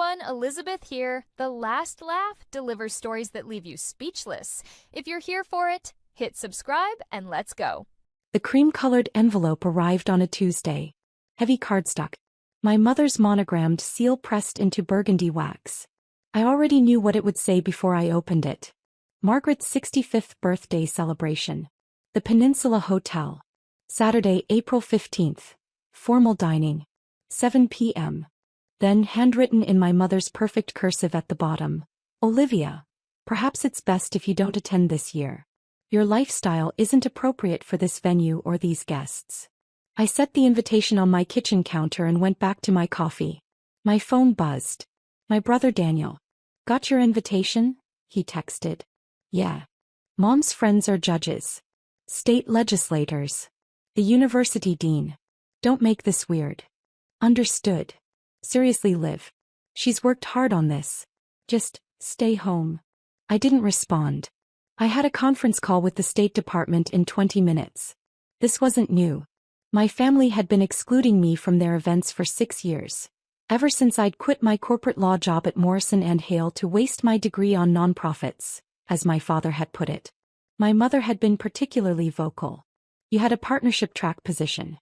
everyone, Elizabeth here. The Last Laugh delivers stories that leave you speechless. If you're here for it, hit subscribe and let's go. The cream-colored envelope arrived on a Tuesday. Heavy cardstock. My mother's monogrammed seal pressed into burgundy wax. I already knew what it would say before I opened it. Margaret's 65th birthday celebration. The Peninsula Hotel. Saturday, April 15th. Formal dining. 7 p.m. Then, handwritten in my mother's perfect cursive at the bottom. Olivia. Perhaps it's best if you don't attend this year. Your lifestyle isn't appropriate for this venue or these guests. I set the invitation on my kitchen counter and went back to my coffee. My phone buzzed. My brother Daniel. Got your invitation? He texted. Yeah. Mom's friends are judges. State legislators. The university dean. Don't make this weird. Understood. Seriously, Liv. She's worked hard on this. Just stay home. I didn't respond. I had a conference call with the State Department in 20 minutes. This wasn't new. My family had been excluding me from their events for 6 years. Ever since I'd quit my corporate law job at Morrison & Hale to waste my degree on nonprofits, as my father had put it. My mother had been particularly vocal. You had a partnership track position.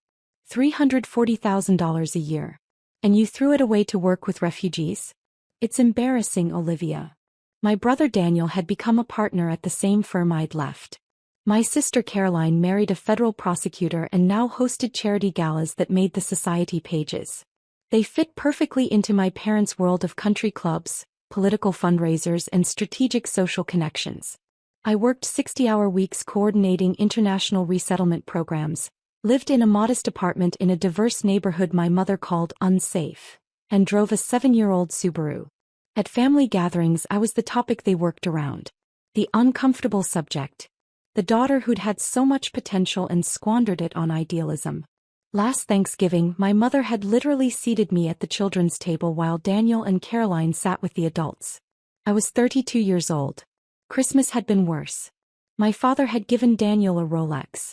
$340,000 a year. And you threw it away to work with refugees? It's embarrassing, Olivia. My brother Daniel had become a partner at the same firm I'd left. My sister Caroline married a federal prosecutor and now hosted charity galas that made the society pages. They fit perfectly into my parents' world of country clubs, political fundraisers, and strategic social connections. I worked 60-hour weeks coordinating international resettlement programs, lived in a modest apartment in a diverse neighborhood my mother called unsafe, and drove a 7-year-old Subaru. At family gatherings, I was the topic they worked around. The uncomfortable subject. The daughter who'd had so much potential and squandered it on idealism. Last Thanksgiving, my mother had literally seated me at the children's table while Daniel and Caroline sat with the adults. I was 32 years old. Christmas had been worse. My father had given Daniel a Rolex.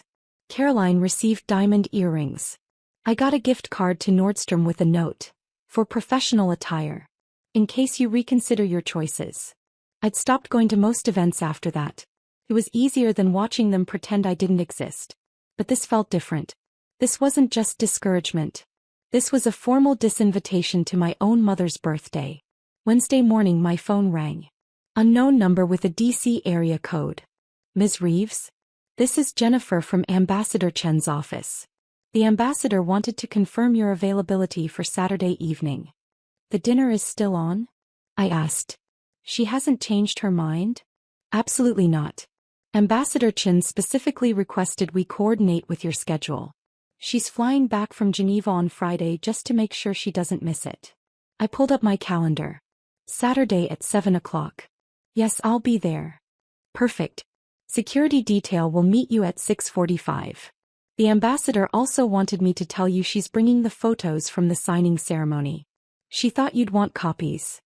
Caroline received diamond earrings. I got a gift card to Nordstrom with a note. For professional attire. In case you reconsider your choices. I'd stopped going to most events after that. It was easier than watching them pretend I didn't exist. But this felt different. This wasn't just discouragement. This was a formal disinvitation to my own mother's birthday. Wednesday morning my phone rang. Unknown number with a DC area code. Ms. Reeves? This is Jennifer from Ambassador Chen's office. The ambassador wanted to confirm your availability for Saturday evening. The dinner is still on? I asked. She hasn't changed her mind? Absolutely not. Ambassador Chen specifically requested we coordinate with your schedule. She's flying back from Geneva on Friday just to make sure she doesn't miss it. I pulled up my calendar. Saturday at 7 o'clock. Yes, I'll be there. Perfect. Security detail will meet you at 6:45. The ambassador also wanted me to tell you she's bringing the photos from the signing ceremony. She thought you'd want copies.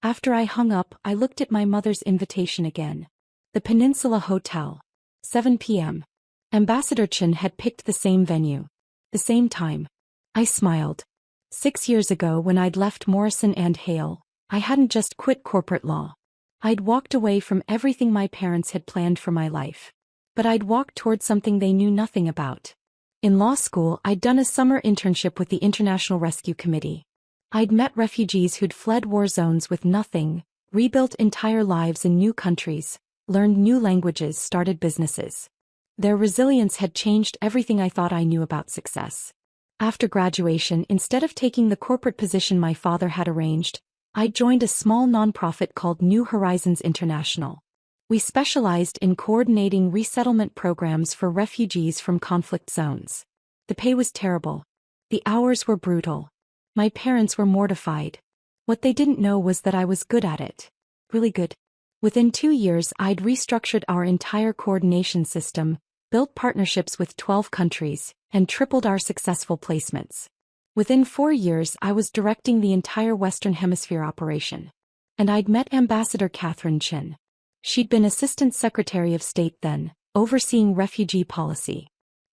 After I hung up, I looked at my mother's invitation again. The Peninsula Hotel. 7 p.m. Ambassador Chen had picked the same venue. The same time. I smiled. 6 years ago when I'd left Morrison & Hale, I hadn't just quit corporate law. I'd walked away from everything my parents had planned for my life. But I'd walked toward something they knew nothing about. In law school, I'd done a summer internship with the International Rescue Committee. I'd met refugees who'd fled war zones with nothing, rebuilt entire lives in new countries, learned new languages, started businesses. Their resilience had changed everything I thought I knew about success. After graduation, instead of taking the corporate position my father had arranged, I joined a small nonprofit called New Horizons International. We specialized in coordinating resettlement programs for refugees from conflict zones. The pay was terrible. The hours were brutal. My parents were mortified. What they didn't know was that I was good at it. Really good. Within 2 years, I'd restructured our entire coordination system, built partnerships with 12 countries, and tripled our successful placements. Within 4 years, I was directing the entire Western Hemisphere operation. And I'd met Ambassador Catherine Chin. She'd been Assistant Secretary of State then, overseeing refugee policy.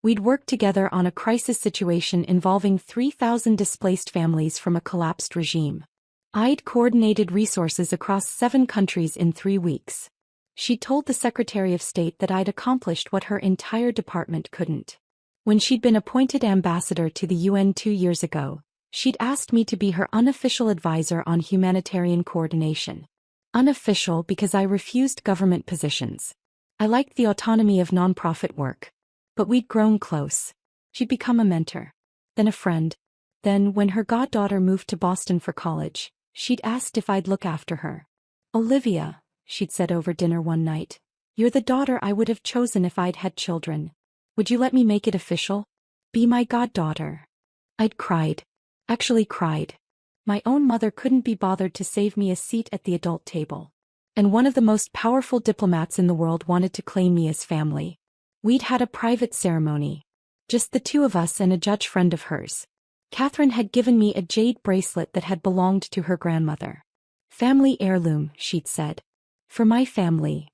We'd worked together on a crisis situation involving 3,000 displaced families from a collapsed regime. I'd coordinated resources across 7 countries in 3 weeks. She'd told the Secretary of State that I'd accomplished what her entire department couldn't. When she'd been appointed ambassador to the UN 2 years ago, she'd asked me to be her unofficial advisor on humanitarian coordination. Unofficial because I refused government positions. I liked the autonomy of nonprofit work. But we'd grown close. She'd become a mentor. Then a friend. Then, when her goddaughter moved to Boston for college, she'd asked if I'd look after her. "Olivia," she'd said over dinner one night, "you're the daughter I would have chosen if I'd had children. Would you let me make it official? Be my goddaughter?" I'd cried. Actually cried. My own mother couldn't be bothered to save me a seat at the adult table. And one of the most powerful diplomats in the world wanted to claim me as family. We'd had a private ceremony. Just the 2 of us and a judge friend of hers. Catherine had given me a jade bracelet that had belonged to her grandmother. "Family heirloom," she'd said. "For my family."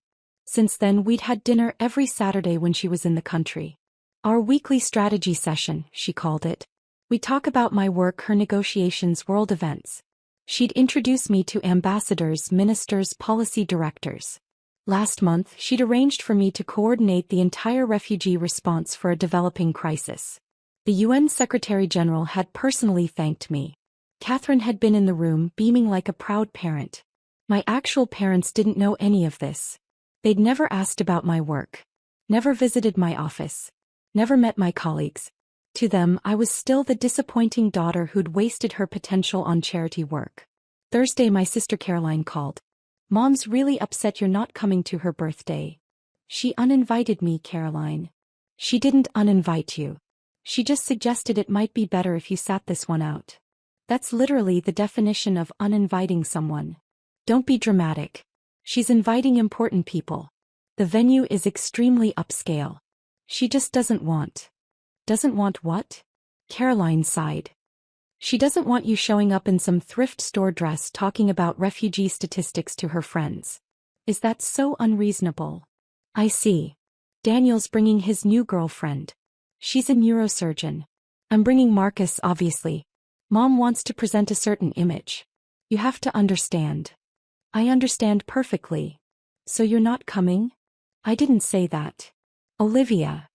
Since then we'd had dinner every Saturday when she was in the country. Our weekly strategy session, she called it. We'd talk about my work, her negotiations, world events. She'd introduce me to ambassadors, ministers, policy directors. Last month, she'd arranged for me to coordinate the entire refugee response for a developing crisis. The UN Secretary-General had personally thanked me. Catherine had been in the room, beaming like a proud parent. My actual parents didn't know any of this. They'd never asked about my work. Never visited my office. Never met my colleagues. To them, I was still the disappointing daughter who'd wasted her potential on charity work. Thursday, my sister Caroline called. "Mom's really upset you're not coming to her birthday." "She uninvited me, Caroline." "She didn't uninvite you. She just suggested it might be better if you sat this one out." That's literally the definition of uninviting someone. Don't be dramatic. She's inviting important people. The venue is extremely upscale. She just doesn't want. Doesn't want what? Caroline sighed. She doesn't want you showing up in some thrift store dress talking about refugee statistics to her friends. Is that so unreasonable? I see. Daniel's bringing his new girlfriend. She's a neurosurgeon. I'm bringing Marcus, obviously. Mom wants to present a certain image. You have to understand. I understand perfectly. So you're not coming? I didn't say that. Olivia.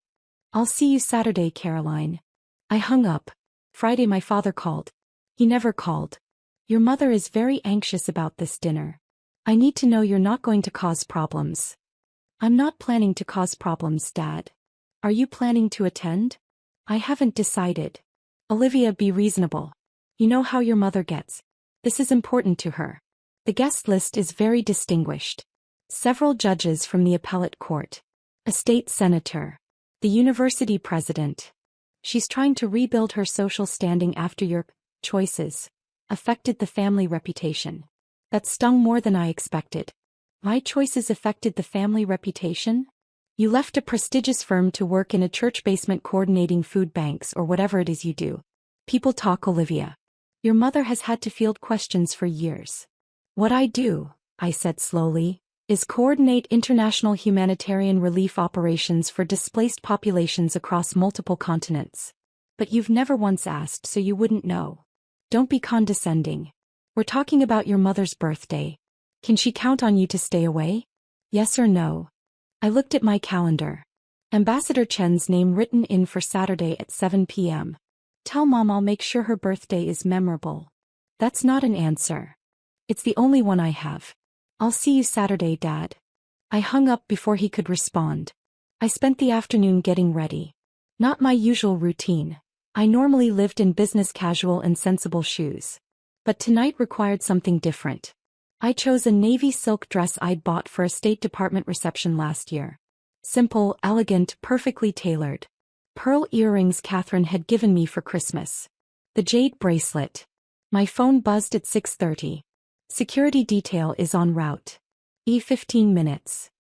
I'll see you Saturday, Caroline. I hung up. Friday my father called. He never called. Your mother is very anxious about this dinner. I need to know you're not going to cause problems. I'm not planning to cause problems, Dad. Are you planning to attend? I haven't decided. Olivia, be reasonable. You know how your mother gets. This is important to her. The guest list is very distinguished. Several judges from the appellate court. A state senator. The university president. She's trying to rebuild her social standing after your choices affected the family reputation. That stung more than I expected. My choices affected the family reputation? You left a prestigious firm to work in a church basement coordinating food banks or whatever it is you do. People talk, Olivia. Your mother has had to field questions for years. What I do, I said slowly, is coordinate international humanitarian relief operations for displaced populations across multiple continents. But you've never once asked, so you wouldn't know. Don't be condescending. We're talking about your mother's birthday. Can she count on you to stay away? Yes or no? I looked at my calendar. Ambassador Chen's name written in for Saturday at 7 p.m. Tell Mom I'll make sure her birthday is memorable. That's not an answer. It's the only one I have. I'll see you Saturday, Dad. I hung up before he could respond. I spent the afternoon getting ready. Not my usual routine. I normally lived in business casual and sensible shoes. But tonight required something different. I chose a navy silk dress I'd bought for a State Department reception last year. Simple, elegant, perfectly tailored. Pearl earrings Catherine had given me for Christmas. The jade bracelet. My phone buzzed at 6:30. Security detail is en route. 15 minutes.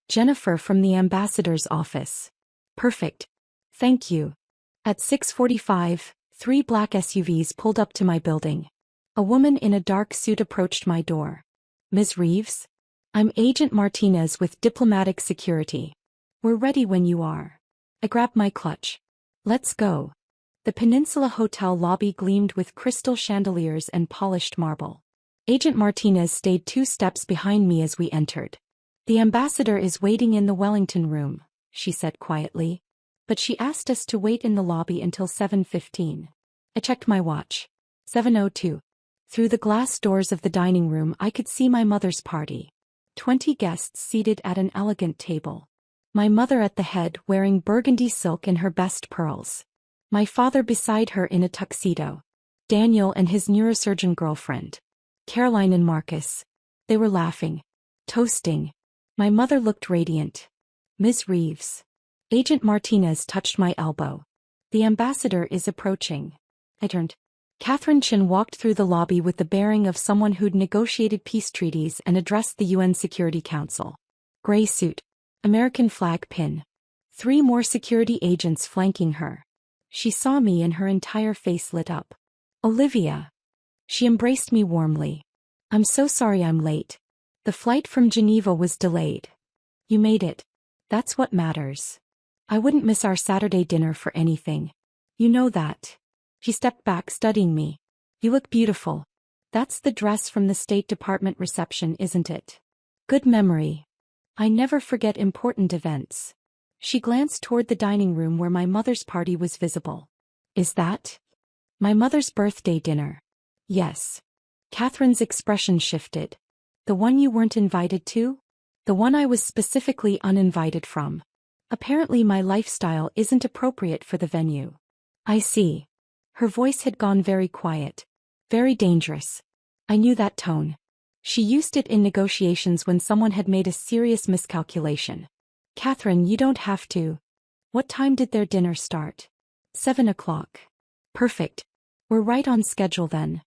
Jennifer from the ambassador's office. Perfect. Thank you. At 6:45, 3 black SUVs pulled up to my building. A woman in a dark suit approached my door. Ms. Reeves? I'm Agent Martinez with Diplomatic Security. We're ready when you are. I grabbed my clutch. Let's go. The Peninsula Hotel lobby gleamed with crystal chandeliers and polished marble. Agent Martinez stayed 2 steps behind me as we entered. The ambassador is waiting in the Wellington room, she said quietly. But she asked us to wait in the lobby until 7:15. I checked my watch. 7:02. Through the glass doors of the dining room I could see my mother's party. 20 guests seated at an elegant table. My mother at the head wearing burgundy silk and her best pearls. My father beside her in a tuxedo. Daniel and his neurosurgeon girlfriend. Caroline and Marcus. They were laughing. Toasting. My mother looked radiant. Ms. Reeves. Agent Martinez touched my elbow. The ambassador is approaching. I turned. Catherine Chin walked through the lobby with the bearing of someone who'd negotiated peace treaties and addressed the UN Security Council. Gray suit. American flag pin. 3 more security agents flanking her. She saw me and her entire face lit up. Olivia. She embraced me warmly. I'm so sorry I'm late. The flight from Geneva was delayed. You made it. That's what matters. I wouldn't miss our Saturday dinner for anything. You know that. She stepped back, studying me. You look beautiful. That's the dress from the State Department reception, isn't it? Good memory. I never forget important events. She glanced toward the dining room where my mother's party was visible. Is that my mother's birthday dinner? Yes. Catherine's expression shifted. The one you weren't invited to? The one I was specifically uninvited from. Apparently my lifestyle isn't appropriate for the venue. I see. Her voice had gone very quiet. Very dangerous. I knew that tone. She used it in negotiations when someone had made a serious miscalculation. Catherine, you don't have to. What time did their dinner start? 7 o'clock. Perfect. We're right on schedule then.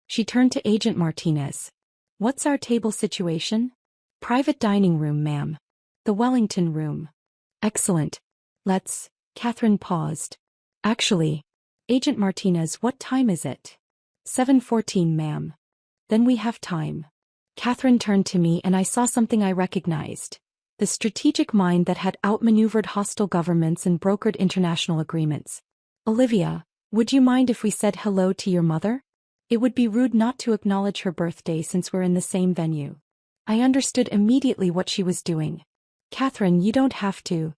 She turned to Agent Martinez. What's our table situation? Private dining room, ma'am. The Wellington room. Excellent. Catherine paused. Actually, Agent Martinez, what time is it? 7:14, ma'am. Then we have time. Catherine turned to me and I saw something I recognized. The strategic mind that had outmaneuvered hostile governments and brokered international agreements. Olivia, would you mind if we said hello to your mother? It would be rude not to acknowledge her birthday since we're in the same venue. I understood immediately what she was doing. Catherine, you don't have to.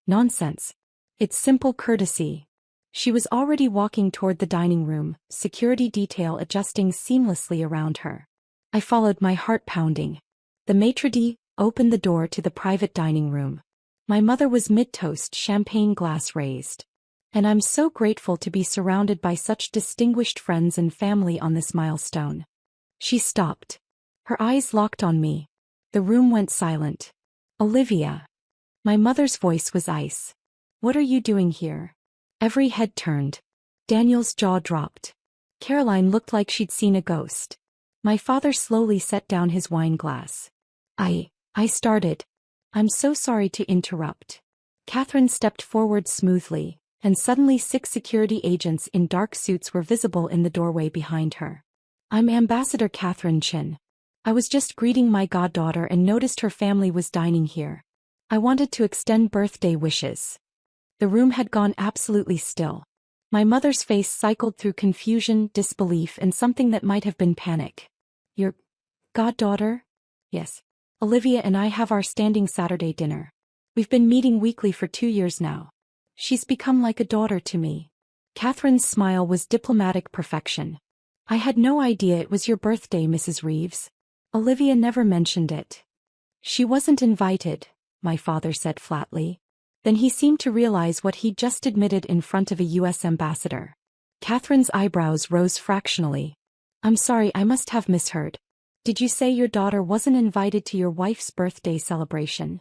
Nonsense. It's simple courtesy. She was already walking toward the dining room, security detail adjusting seamlessly around her. I followed, my heart pounding. The maitre d' opened the door to the private dining room. My mother was mid-toast, champagne glass raised. And I'm so grateful to be surrounded by such distinguished friends and family on this milestone. She stopped. Her eyes locked on me. The room went silent. Olivia. My mother's voice was ice. What are you doing here? Every head turned. Daniel's jaw dropped. Caroline looked like she'd seen a ghost. My father slowly set down his wine glass. I started. I'm so sorry to interrupt. Catherine stepped forward smoothly, and suddenly 6 security agents in dark suits were visible in the doorway behind her. I'm Ambassador Catherine Chin. I was just greeting my goddaughter and noticed her family was dining here. I wanted to extend birthday wishes. The room had gone absolutely still. My mother's face cycled through confusion, disbelief, and something that might have been panic. Your goddaughter? Yes. Olivia and I have our standing Saturday dinner. We've been meeting weekly for 2 years now. She's become like a daughter to me. Catherine's smile was diplomatic perfection. I had no idea it was your birthday, Mrs. Reeves. Olivia never mentioned it. She wasn't invited, my father said flatly. Then he seemed to realize what he'd just admitted in front of a U.S. ambassador. Catherine's eyebrows rose fractionally. I'm sorry, I must have misheard. Did you say your daughter wasn't invited to your wife's birthday celebration?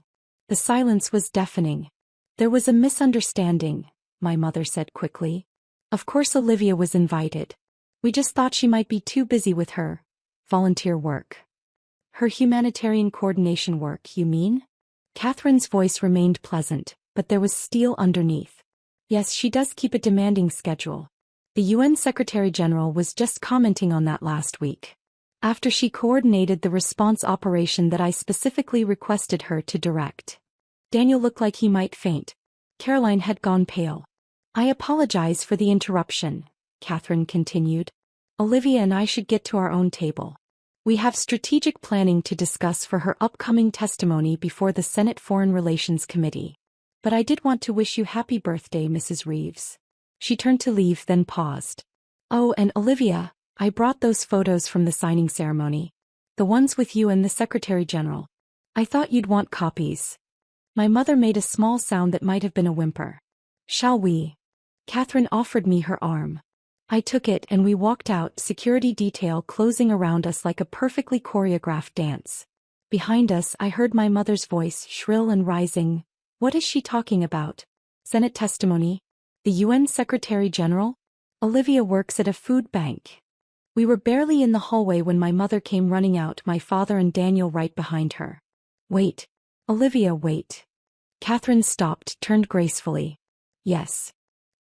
The silence was deafening. There was a misunderstanding, my mother said quickly. Of course Olivia was invited. We just thought she might be too busy with her volunteer work. Her humanitarian coordination work, you mean? Catherine's voice remained pleasant, but there was steel underneath. Yes, she does keep a demanding schedule. The UN Secretary-General was just commenting on that last week. After she coordinated the response operation that I specifically requested her to direct. Daniel looked like he might faint. Caroline had gone pale. I apologize for the interruption, Catherine continued. Olivia and I should get to our own table. We have strategic planning to discuss for her upcoming testimony before the Senate Foreign Relations Committee. But I did want to wish you happy birthday, Mrs. Reeves. She turned to leave, then paused. Oh, and Olivia, I brought those photos from the signing ceremony. The ones with you and the Secretary General. I thought you'd want copies. My mother made a small sound that might have been a whimper. Shall we? Catherine offered me her arm. I took it and we walked out, security detail closing around us like a perfectly choreographed dance. Behind us, I heard my mother's voice, shrill and rising. What is she talking about? Senate testimony? The UN Secretary General? Olivia works at a food bank. We were barely in the hallway when my mother came running out, my father and Daniel right behind her. Wait. Olivia, wait. Catherine stopped, turned gracefully. Yes.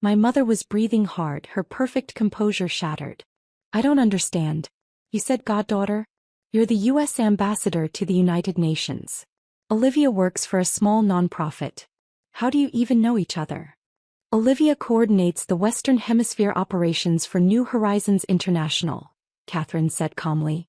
My mother was breathing hard, her perfect composure shattered. I don't understand. You said goddaughter? You're the U.S. ambassador to the United Nations. Olivia works for a small nonprofit. How do you even know each other? Olivia coordinates the Western Hemisphere operations for New Horizons International, Catherine said calmly.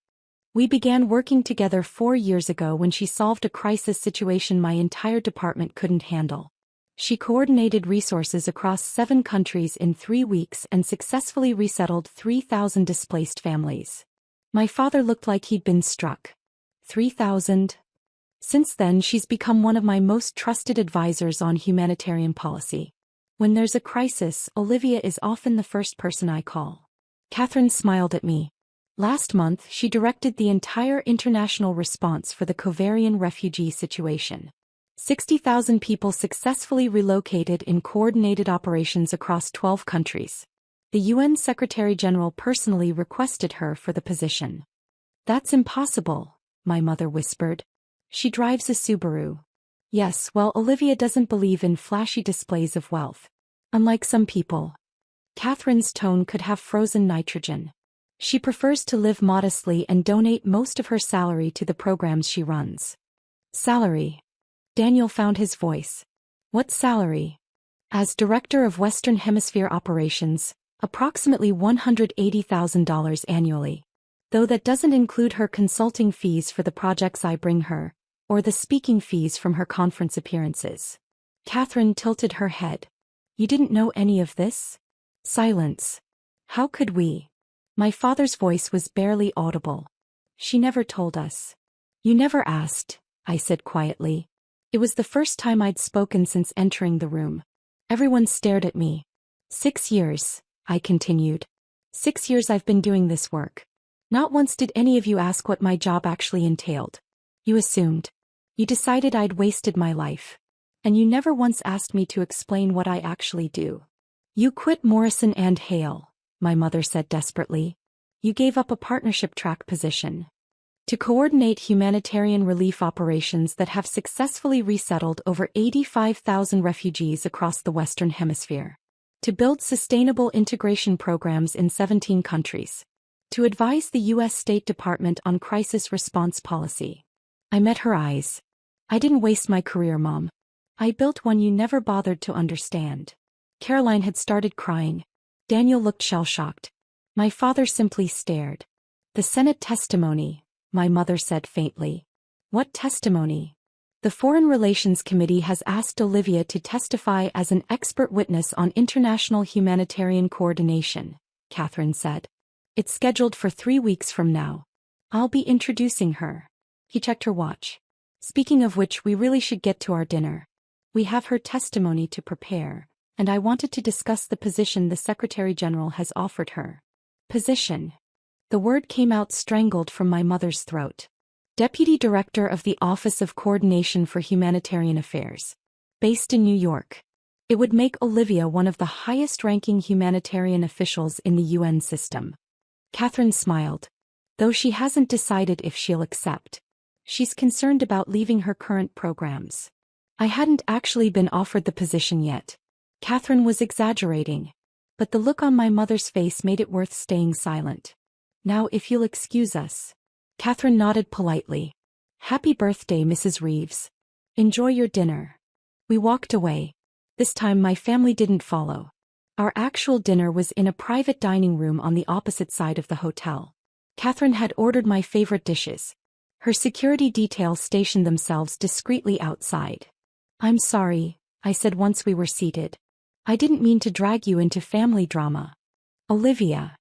We began working together 4 years ago when she solved a crisis situation my entire department couldn't handle. She coordinated resources across 7 countries in 3 weeks and successfully resettled 3,000 displaced families. My father looked like he'd been struck. 3,000? Since then, she's become one of my most trusted advisors on humanitarian policy. When there's a crisis, Olivia is often the first person I call. Catherine smiled at me. Last month, she directed the entire international response for the Covarian refugee situation. 60,000 people successfully relocated in coordinated operations across 12 countries. The UN Secretary General personally requested her for the position. That's impossible, my mother whispered. She drives a Subaru. Yes, well, Olivia doesn't believe in flashy displays of wealth. Unlike some people. Catherine's tone could have frozen nitrogen. She prefers to live modestly and donate most of her salary to the programs she runs. Salary. Daniel found his voice. What salary? As Director of Western Hemisphere Operations, approximately $180,000 annually. Though that doesn't include her consulting fees for the projects I bring her, or the speaking fees from her conference appearances. Catherine tilted her head. You didn't know any of this? Silence. How could we? My father's voice was barely audible. She never told us. You never asked, I said quietly. It was the first time I'd spoken since entering the room. Everyone stared at me. 6 years, I continued. 6 years I've been doing this work. Not once did any of you ask what my job actually entailed. You assumed. You decided I'd wasted my life. And you never once asked me to explain what I actually do. You quit Morrison and Hale, my mother said desperately. You gave up a partnership track position. To coordinate humanitarian relief operations that have successfully resettled over 85,000 refugees across the Western Hemisphere. To build sustainable integration programs in 17 countries. To advise the U.S. State Department on crisis response policy. I met her eyes. I didn't waste my career, Mom. I built one you never bothered to understand. Caroline had started crying. Daniel looked shell-shocked. My father simply stared. The Senate testimony, my mother said faintly. What testimony? The Foreign Relations Committee has asked Olivia to testify as an expert witness on international humanitarian coordination, Catherine said. It's scheduled for 3 weeks from now. I'll be introducing her. He checked her watch. Speaking of which, we really should get to our dinner. We have her testimony to prepare, and I wanted to discuss the position the Secretary General has offered her. Position. The word came out strangled from my mother's throat. Deputy Director of the Office of Coordination for Humanitarian Affairs. Based in New York. It would make Olivia one of the highest-ranking humanitarian officials in the UN system. Catherine smiled. Though she hasn't decided if she'll accept. She's concerned about leaving her current programs. I hadn't actually been offered the position yet. Catherine was exaggerating. But the look on my mother's face made it worth staying silent. Now if you'll excuse us. Catherine nodded politely. Happy birthday, Mrs. Reeves. Enjoy your dinner. We walked away. This time my family didn't follow. Our actual dinner was in a private dining room on the opposite side of the hotel. Catherine had ordered my favorite dishes. Her security detail stationed themselves discreetly outside. "I'm sorry," I said once we were seated. "I didn't mean to drag you into family drama." "Olivia."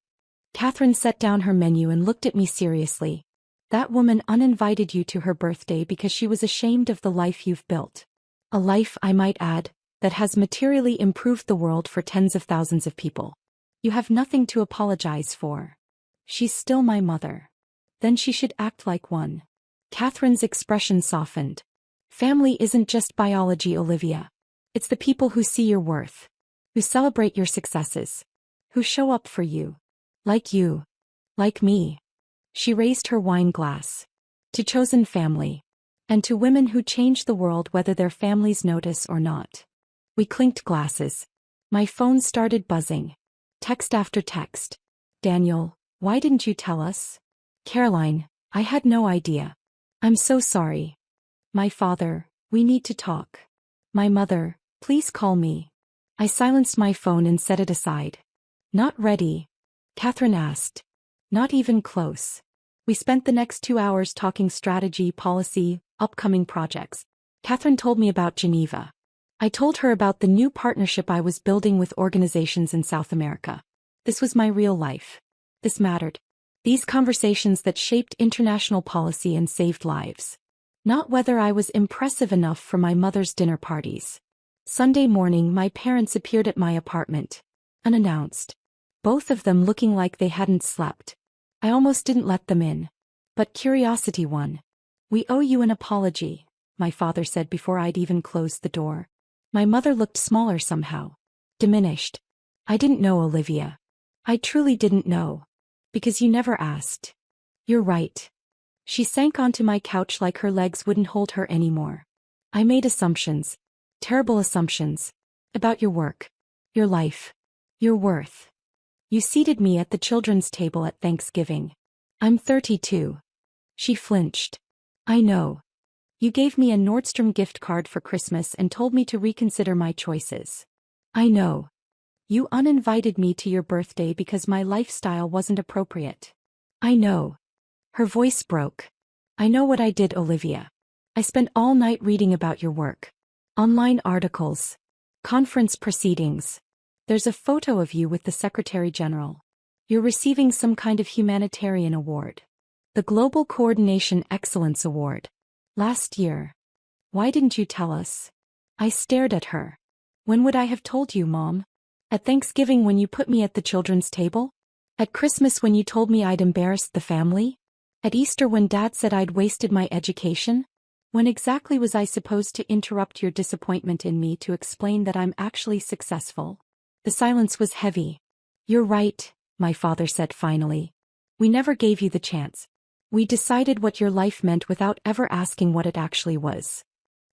Catherine set down her menu and looked at me seriously. "That woman uninvited you to her birthday because she was ashamed of the life you've built. A life, I might add, that has materially improved the world for tens of thousands of people. You have nothing to apologize for. She's still my mother. Then she should act like one." Catherine's expression softened. "Family isn't just biology, Olivia. It's the people who see your worth, who celebrate your successes, who show up for you. Like you. Like me." She raised her wine glass. "To chosen family. And to women who change the world whether their families notice or not." We clinked glasses. My phone started buzzing. Text after text. "Daniel, why didn't you tell us?" "Caroline, I had no idea. I'm so sorry." "My father, we need to talk." "My mother, please call me." I silenced my phone and set it aside. "Not ready?" Catherine asked. "Not even close." We spent the next 2 hours talking strategy, policy, upcoming projects. Catherine told me about Geneva. I told her about the new partnership I was building with organizations in South America. This was my real life. This mattered. These conversations that shaped international policy and saved lives. Not whether I was impressive enough for my mother's dinner parties. Sunday morning, my parents appeared at my apartment. Unannounced. Both of them looking like they hadn't slept. I almost didn't let them in. But curiosity won. "We owe you an apology," my father said before I'd even closed the door. My mother looked smaller somehow. Diminished. "I didn't know, Olivia. I truly didn't know. Because you never asked." "You're right." She sank onto my couch like her legs wouldn't hold her anymore. "I made assumptions. Terrible assumptions. About your work. Your life. Your worth. You seated me at the children's table at Thanksgiving. I'm 32. She flinched. "I know. You gave me a Nordstrom gift card for Christmas and told me to reconsider my choices. I know. You uninvited me to your birthday because my lifestyle wasn't appropriate. I know." Her voice broke. "I know what I did, Olivia. I spent all night reading about your work. Online articles. Conference proceedings. There's a photo of you with the Secretary General. You're receiving some kind of humanitarian award. The Global Coordination Excellence Award. Last year. Why didn't you tell us?" I stared at her. "When would I have told you, Mom? At Thanksgiving when you put me at the children's table? At Christmas when you told me I'd embarrassed the family? At Easter when Dad said I'd wasted my education? When exactly was I supposed to interrupt your disappointment in me to explain that I'm actually successful?" The silence was heavy. "You're right," my father said finally. "We never gave you the chance. We decided what your life meant without ever asking what it actually was."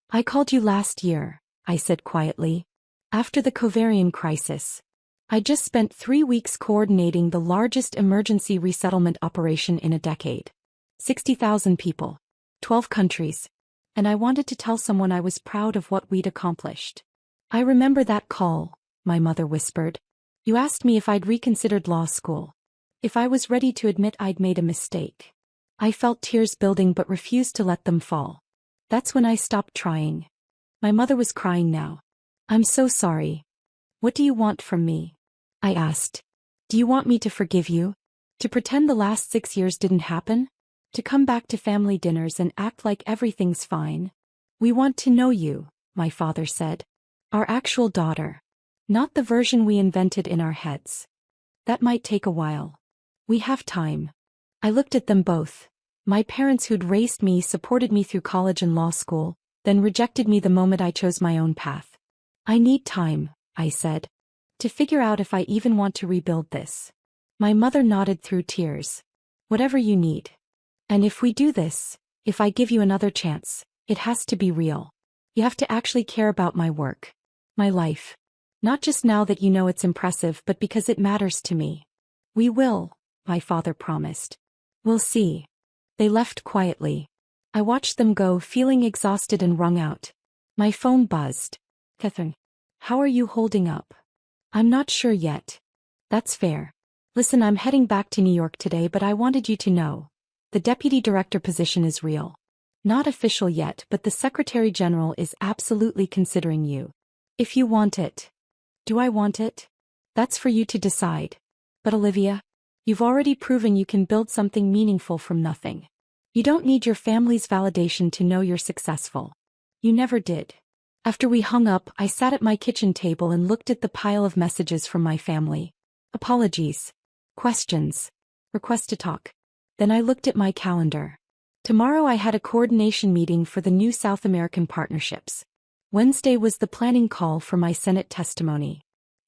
"I called you last year," I said quietly. "After the Covarian crisis. I just spent 3 weeks coordinating the largest emergency resettlement operation in a decade. 60,000 people. 12 countries. And I wanted to tell someone I was proud of what we'd accomplished." "I remember that call," my mother whispered. "You asked me if I'd reconsidered law school. If I was ready to admit I'd made a mistake." I felt tears building but refused to let them fall. That's when I stopped trying. My mother was crying now. "I'm so sorry. What do you want from me?" I asked. "Do you want me to forgive you? To pretend the last 6 years didn't happen? To come back to family dinners and act like everything's fine?" "We want to know you," my father said. "Our actual daughter. Not the version we invented in our heads. That might take a while. We have time." I looked at them both. My parents who'd raised me, supported me through college and law school, then rejected me the moment I chose my own path. "I need time," I said, "to figure out if I even want to rebuild this." My mother nodded through tears. "Whatever you need. And if we do this, if I give you another chance, it has to be real. You have to actually care about my work. My life. Not just now that you know it's impressive but because it matters to me." "We will," my father promised. "We'll see." They left quietly. I watched them go, feeling exhausted and wrung out. My phone buzzed. "Catherine, how are you holding up?" "I'm not sure yet." "That's fair. Listen, I'm heading back to New York today, but I wanted you to know. The deputy director position is real. Not official yet, but the Secretary General is absolutely considering you. If you want it. Do I want it? That's for you to decide. But Olivia, you've already proven you can build something meaningful from nothing. You don't need your family's validation to know you're successful. You never did. After we hung up, I sat at my kitchen table and looked at the pile of messages from my family. Apologies. Questions. Request to talk. Then I looked at my calendar. Tomorrow I had a coordination meeting for the new South American partnerships. Wednesday was the planning call for my Senate testimony.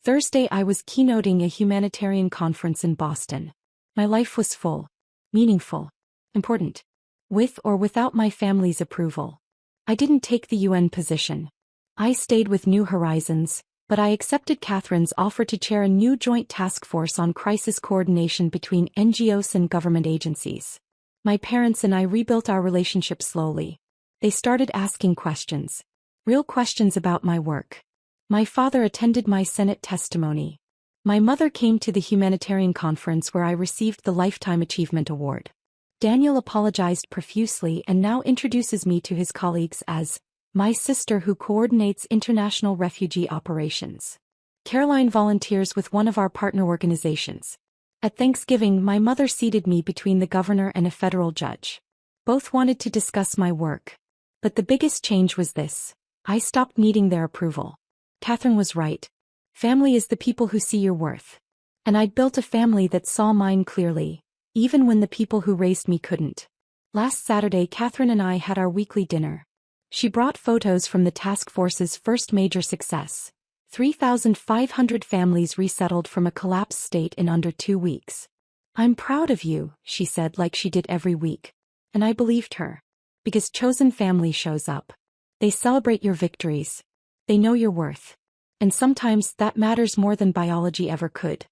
Thursday I was keynoting a humanitarian conference in Boston. My life was full, meaningful, important. With or without my family's approval. I didn't take the UN position. I stayed with New Horizons, but I accepted Catherine's offer to chair a new joint task force on crisis coordination between NGOs and government agencies. My parents and I rebuilt our relationship slowly. They started asking questions. Real questions about my work. My father attended my Senate testimony. My mother came to the humanitarian conference where I received the Lifetime Achievement Award. Daniel apologized profusely and now introduces me to his colleagues as my sister who coordinates international refugee operations. Caroline volunteers with one of our partner organizations. At Thanksgiving, my mother seated me between the governor and a federal judge. Both wanted to discuss my work. But the biggest change was this. I stopped needing their approval. Catherine was right. Family is the people who see your worth. And I'd built a family that saw mine clearly, even when the people who raised me couldn't. Last Saturday, Catherine and I had our weekly dinner. She brought photos from the task force's first major success. 3,500 families resettled from a collapsed state in under 2 weeks. I'm proud of you, she said like she did every week. And I believed her. Because chosen family shows up. They celebrate your victories. They know your worth. And sometimes that matters more than biology ever could.